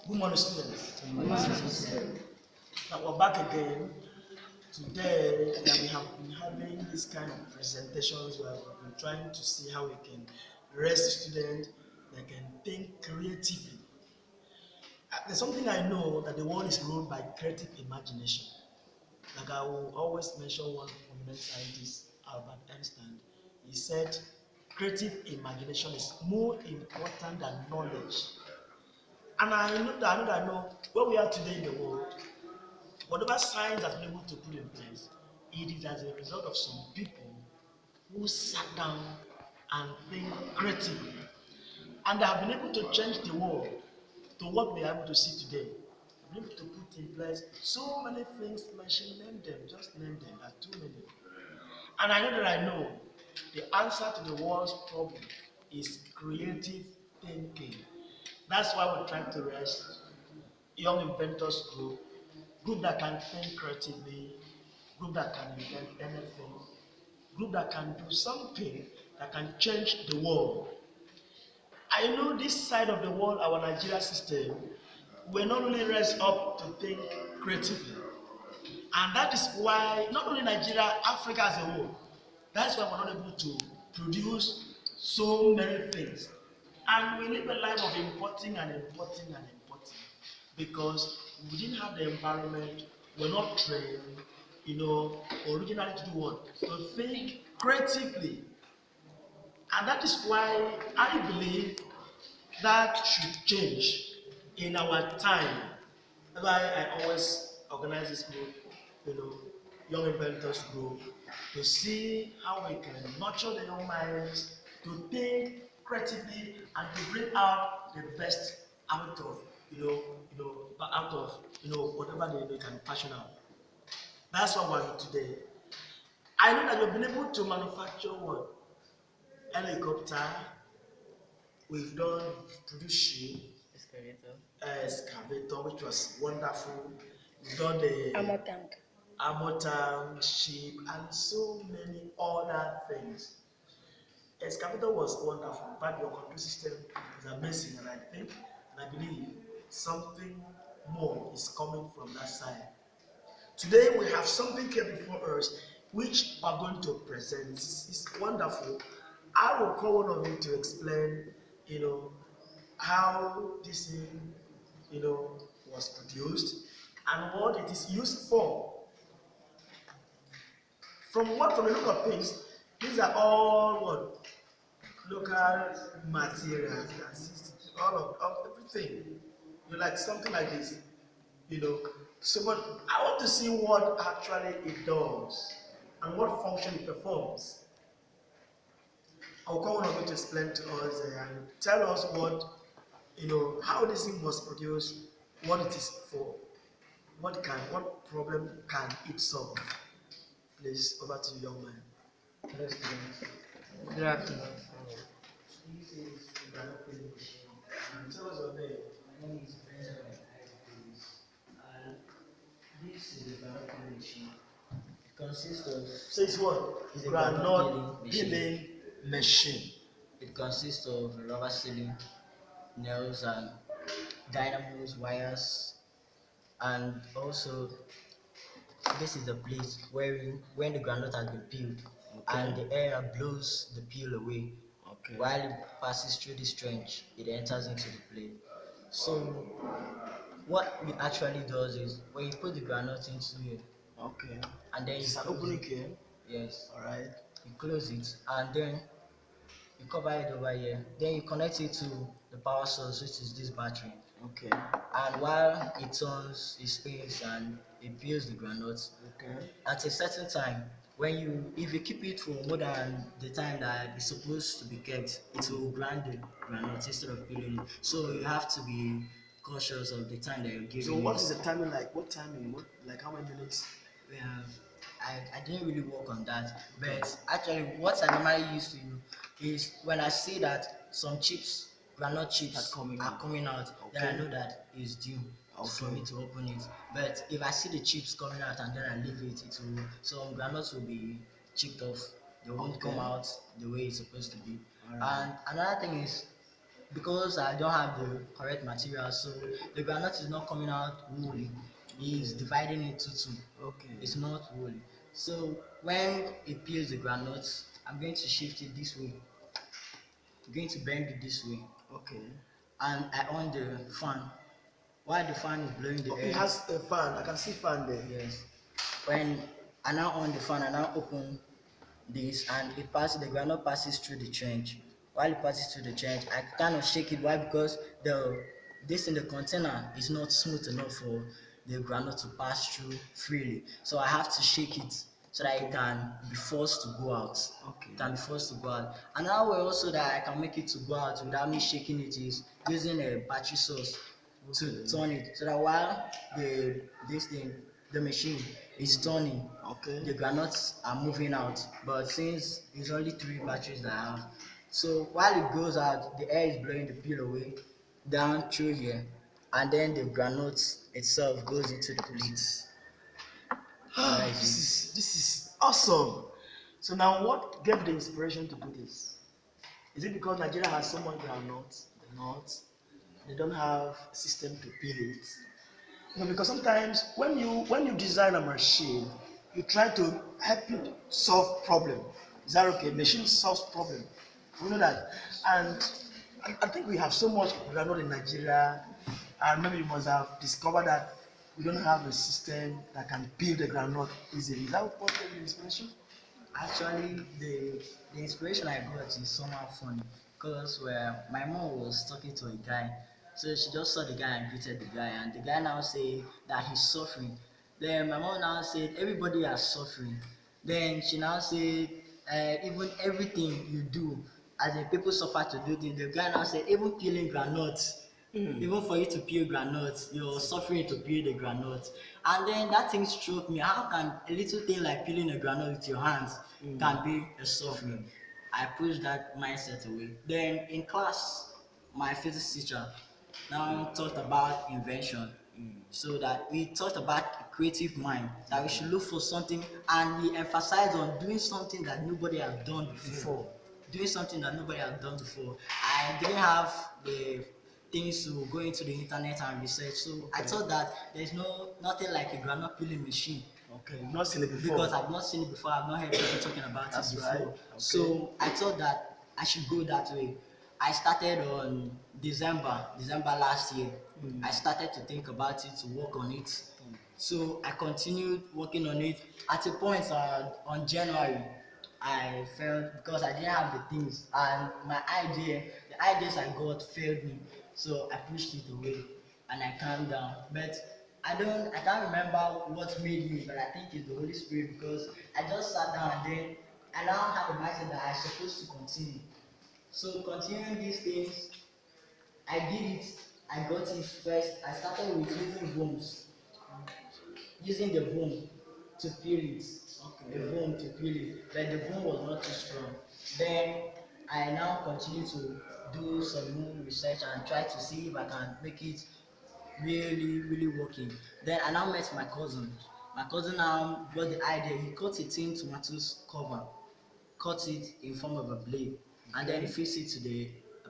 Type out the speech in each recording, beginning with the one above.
Good morning, students. Humanity. Now we're back again. Today, we have been having this kind of presentations where we've been trying to see how we can raise students that can think creatively. There's something I know that the world is ruled by creative imagination. Like I will always mention one prominent scientist, Albert Einstein. He said, creative imagination is more important than knowledge. And I know where we are today in the world, whatever science has been able to put in place, it is as a result of some people who sat down and think creatively. And they have been able to change the world to what we are able to see today. They've been able to put in place so many things, mention name them, just name them, there are too many. And I know the answer to the world's problem is creative thinking. That's why we're trying to raise young inventors group that can think creatively, group that can invent anything, group that can do something that can change the world. I know this side of the world, our Nigeria system, we're not really raised up to think creatively. And that is why not only Nigeria, Africa as a whole, that's why we're not able to produce so many things. And we live a life of importing and importing and importing because we didn't have the environment, we're not trained, originally to do what? To think creatively. And that is why I believe that should change in our time. That's why I always organize this group, young inventors group, to see how we can nurture the young minds to think creatively and to bring out the best out of whatever they can passion out. That's what we're here today. I know that you've been able to manufacture what? Helicopter, we've done produce ship, Excavator. excavator, which was wonderful. We've done the Armor tank. armor tank, ship, and so many other things. Excavator was wonderful, but your control system is amazing, and I think and I believe something more is coming from that side. Today we have something here before us which we are going to present. It's wonderful. I will call one of you to explain, how this thing, was produced and what it is used for. From the look of things, these are all what local materials, all of everything. You like something like this, you know. So, but I want to see what actually it does and what function it performs. I'll call one of you to explain to us and tell us how this thing was produced, what it is for, what problem can it solve. Please, over to you, young man. Hello, students. Good afternoon. This is Groundnut machine. And tell us your name. My name is Benjamin. And this is the Groundnut machine. It consists of. Says what? It's a Groundnut peeling peeling machine. It consists of rubber sealing, nails, and dynamos, wires, and also this is the place where when the groundnut has been peeled, and the air blows the peel away. Okay. While it passes through this trench, it enters into the plate. So what it actually does is when you put the groundnut into it, Okay. and then you It's an close opening it. here. Yes, Alright. you close it, and then you cover it over here. Then you connect it to the power source, which is this battery. Okay. And while it turns, it spins and it peels the groundnuts. Okay. At a certain time, if you keep it for more than the time that it's supposed to be kept, it will grind the groundnuts instead of peeling it. So you have to be cautious of the time that you're giving. So what is the timing like? What timing? What like how many minutes? We have I didn't really work on that, but actually what I normally used to do is when I see that some chips, groundnut chips, are coming out, then I Okay. know that it's due for Okay. me to open it. But if I see the chips coming out and then I leave it, some groundnuts will be chipped off. They won't come Okay. out the way it's supposed to be. Alright. And another thing is because I don't have the correct material, so the groundnut is not coming out woolly. It's Okay. dividing into two. Okay. It's not woolly. So when it peels the groundnut, I'm going to shift it this way. I'm going to bend it this way, Okay. and I on the fan. While the fan is blowing the Oh, it air, has a fan. I can see fan there. yes. When I now on the fan, I now open this, and it passes, the groundnut passes through the trench. While it passes through the trench, I kind of shake it. Why? Because this in the container is not smooth enough for the groundnut to pass through freely. So I have to shake it so that it can be forced to go out. Okay. It can be forced to go out. Another way also that I can make it to go out without me shaking it is using a battery source to Okay. turn it, so that while the this thing the machine is turning, Okay. the granules are moving out. But since it's only three batteries that I have, so while it goes out, the air is blowing the peel away down through here, and then the granules itself goes into the plates. And that this is is awesome. So now, what gave the inspiration to do this? Is it because Nigeria has so much groundnut, the north, they don't have a system to peel it? No, because sometimes when you design a machine, you try to help it solve problem. Is that okay? Machine solves problem. We know that, and I think we have so much groundnut in Nigeria, and maybe you must have discovered that we don't have a system that can peel the groundnut easily. Is that what gave you inspiration? actually the inspiration I got is somehow funny, because where my mom was talking to a guy, so she just saw the guy and greeted the guy, and the guy now said that he's suffering. Then my mom now said everybody are suffering. Then she now said even everything you do, as in people suffer to do things. The guy now said even peeling groundnuts, even for you to peel groundnuts, you're suffering to peel the groundnuts. And then that thing struck me. How can a little thing like peeling a groundnut with your hands can be a suffering? I pushed that mindset away. Then in class, my physics teacher now talked about invention. So that we talked about a creative mind, that we should look for something, and we emphasized on doing something that nobody has done before. Doing something that nobody has done before. I didn't have the things to go into the internet and research, so I Okay. thought that there's nothing like a groundnut peeling machine, Okay, you've not seen it before. because I've not seen it before, I've not heard people talking about That's it right. before. Okay. So I thought that I should go that way. I started on December last year. I started to think about it, to work on it. So I continued working on it. At a point on January, I felt, because I didn't have the things, and the ideas I got failed me. So I pushed it away and I calmed down. But I can't remember what made me, but I think it's the Holy Spirit, because I just sat down and then I now have a mindset that I'm supposed to continue. So continuing these things, I did it. I got it first. I started with using the boom to peel it. The Okay. boom to peel it, but the boom was not too strong. Then I now continue to do some more research and try to see if I can make it really working. Then I now met my cousin. My cousin now got the idea. He cut a tin tomatoes cover, cut it in form of a blade, and then he fixed it to the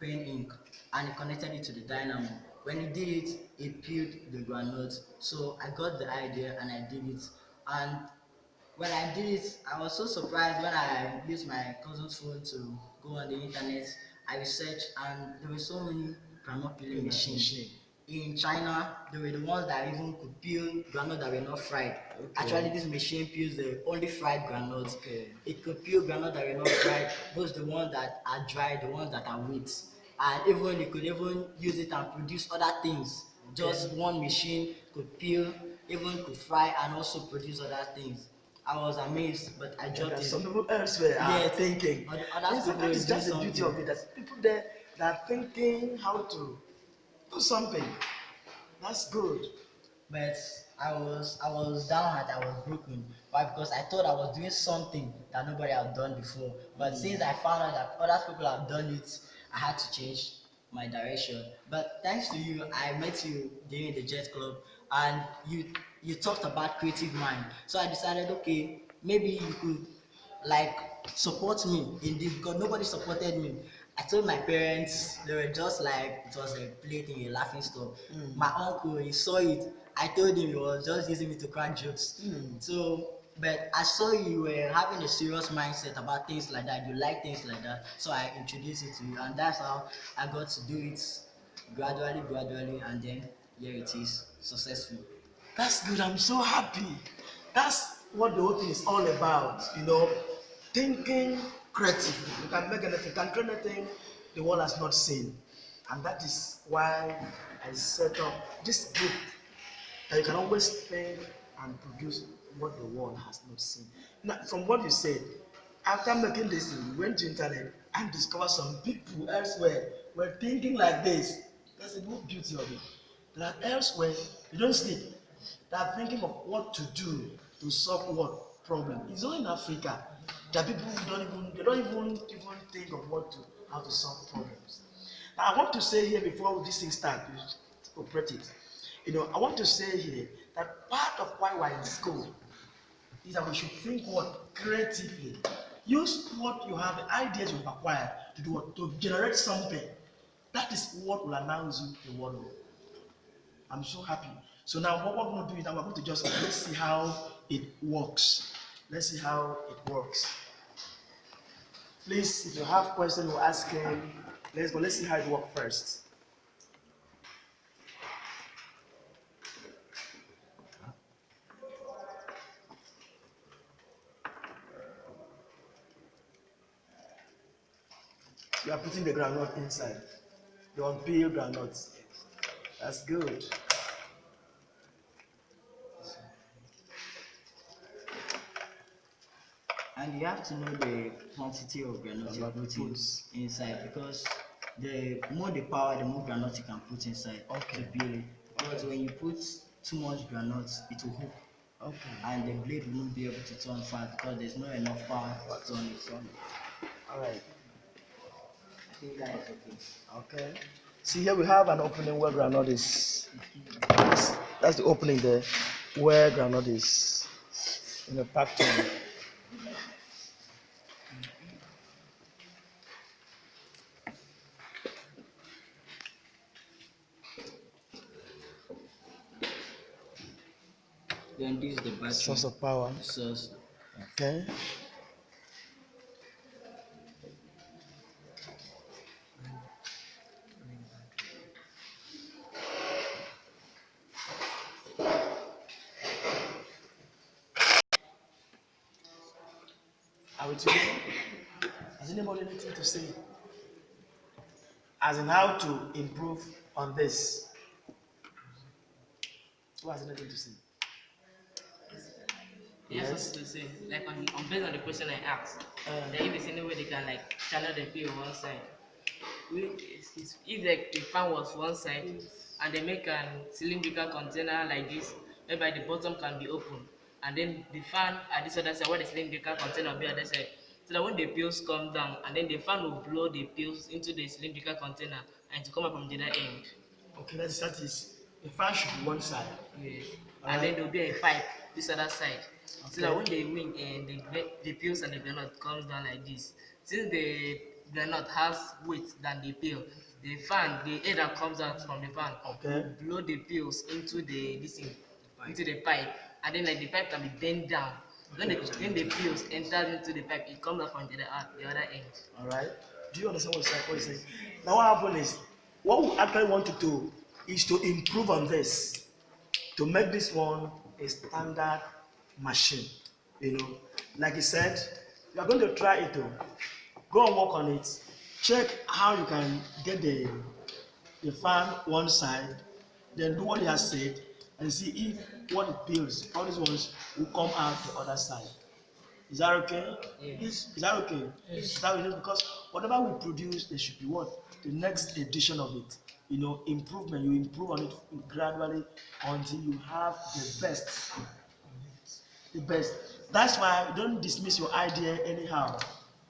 pen ink, and he connected it to the dynamo. When he did it, he peeled the groundnut. So I got the idea and I did it. And when I did it, I was so surprised when I used my cousin's phone to go on the internet. I researched, and there were so many groundnut peeling machines. In China, they were the ones that even could peel groundnut that were not fried. Okay. Actually, this machine peels the only fried groundnuts. Okay. It could peel groundnut that were not fried, those the ones that are dry, the ones that are wet. And even it could even use it and produce other things. Just one machine could peel, even could fry, and also produce other things. I was amazed, but I dropped That it. some people elsewhere are Yes, thinking. other Yes, people that will is do just the beauty of something. it. That people there that are thinking how to do something. That's good. But I was down and I was broken. Why? Because I thought I was doing something that nobody had done before. But since I found out that other people have done it, I had to change my direction. But thanks to you, I met you during the Jet Club, and you talked about creative mind. So I decided, okay, maybe you could like support me in this, because nobody supported me. I told my parents, they were just like it was a plaything, a laughing stock. My uncle, he saw it. I told him he was just using me to crack jokes. So, but I saw you were having a serious mindset about things like that. You like things like that, so I introduced it to you, and that's how I got to do it gradually, and then here it is, successful. That's good. I'm so happy. That's what the whole thing is all about. Thinking creatively. You can make anything, you can create anything the world has not seen. And that is why I set up this group that you can always think and produce what the world has not seen. Now, from what you said, after making this thing, you went to internet and discovered some people elsewhere were thinking like this. That's the good beauty of it. That elsewhere, you don't sleep. They are thinking of what to do to solve what problem. It's only in Africa that people don't even think of how to solve problems. Now I want to say here before this thing starts, you operate it. I want to say here that part of why we're in school is that we should think what creatively. Use what you have, the ideas you've acquired to do what to generate something. That is what will announce you the world. I'm so happy. So now what we're going to do is that we're going to just let's see how it works. Let's see how it works. Please, if you have questions, we'll ask him. Let's go. Let's see how it works first. You are putting the groundnut inside. The unpeeled groundnut. That's good. And you have to know the quantity of granite you're putting inside, because the more the power, the more granite you can put inside to peel it. Because when you put too much granite, it will hook. Okay. And the blade won't be able to turn fast because there's not enough power to turn it. All right. I think that is okay. Okay. See here we have an opening where groundnut is. That's the opening there, where groundnut is in the pattern. Then this is the battery. Source of power. Source. Okay. Are we together? Has anybody anything to say? As in how to improve on this? Who has anything to say? Yes, something to say. Like on based on the question I asked, that if there's any way they can like channel the pay on one side. If the fan was one side and they make a cylindrical container like this, whereby the bottom can be open, and then the fan at this other side, where the cylindrical container will be at that side, so that when the pills come down, and then the fan will blow the pills into the cylindrical container and to come up from the other end. Okay, that is the fan should be one side. Yes. And then there will be a pipe this other side. So that when the wing and the pills and the granite comes down like this, since the granite has weight than the pill, the fan, the air that comes out from the fan, will blow the pills into into the pipe, and then like the pipe can be bent down. When the pills enters into the pipe, it comes out from the other end. All right. Do you understand what you're saying? Now what happened is, what we actually want to do is to improve on this, to make this one a standard machine. Like you said, you are going to try it. Go and work on it. Check how you can get the fan one side, then do what he has said, and see if what it peels, all these ones will come out the other side. Is that okay? Yes. Is that okay? Yes. Is that okay? Because whatever we produce, there should be what? The next edition of it. Improvement. You improve on it gradually until you have the best. The best. That's why you don't dismiss your idea anyhow.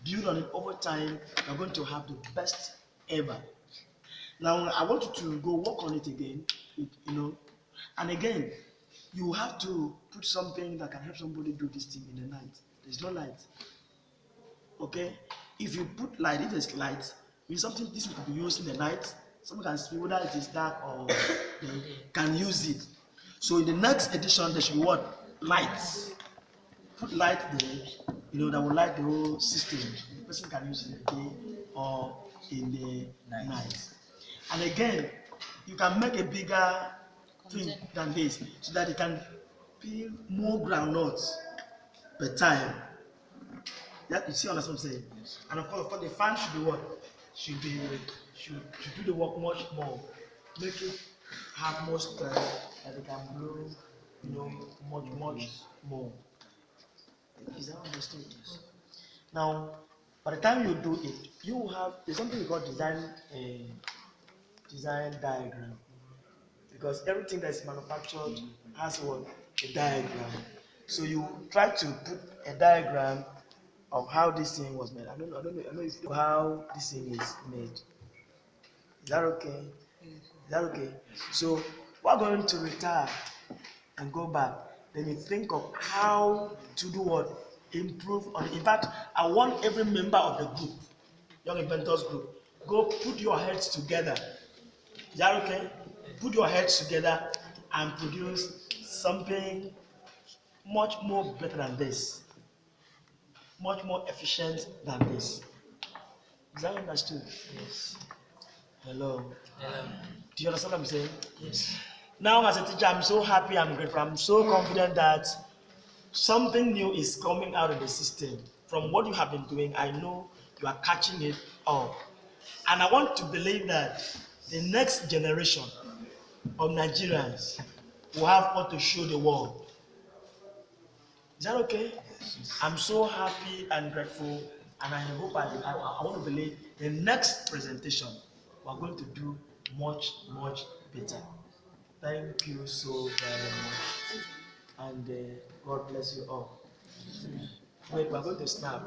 Build on it over time. You're going to have the best ever. Now, I want you to go work on it again. And again, you have to put something that can help somebody do this thing in the night. There's no light. Okay? If you put light, if there's light, It's something this could be used in the night. Someone can see whether it is dark or they can use it. So in the next edition, there should be what? Lights. Put light there, that will light the whole system. The person can use it in the day or in the night. And again, you can make a bigger thing than this so that it can peel more groundnuts per time. Yeah, you see, understand what I'm saying? Yes. And of course, the fan should be what? Should do the work much more. Make it have more strength that it can blow, much more. Is that understood? Yes. Now, by the time you do it, you will have there's something we call design diagram, because everything that is manufactured has what? A diagram. So you try to put a diagram of how this thing was made. I don't know if how this thing is made. Is that okay? Is that okay? So we're going to retire and go back. Then you think of how to do what? Improve on it. In fact, I want every member of the group, Young Inventors group, go put your heads together. Is that okay? Put your heads together and produce something much more better than this. Much more efficient than this. Is that understood? Yes. Hello. Hello. Do you understand what I'm saying? Yes. Now, as a teacher, I'm so happy, I'm grateful, I'm so confident that something new is coming out of the system. From what you have been doing, I know you are catching it up. And I want to believe that the next generation of Nigerians will have what to show the world. Is that okay? I'm so happy and grateful, and I hope I want to believe the next presentation we're going to do much better. Thank you so very much, and God bless you all. Wait, we're going to snap.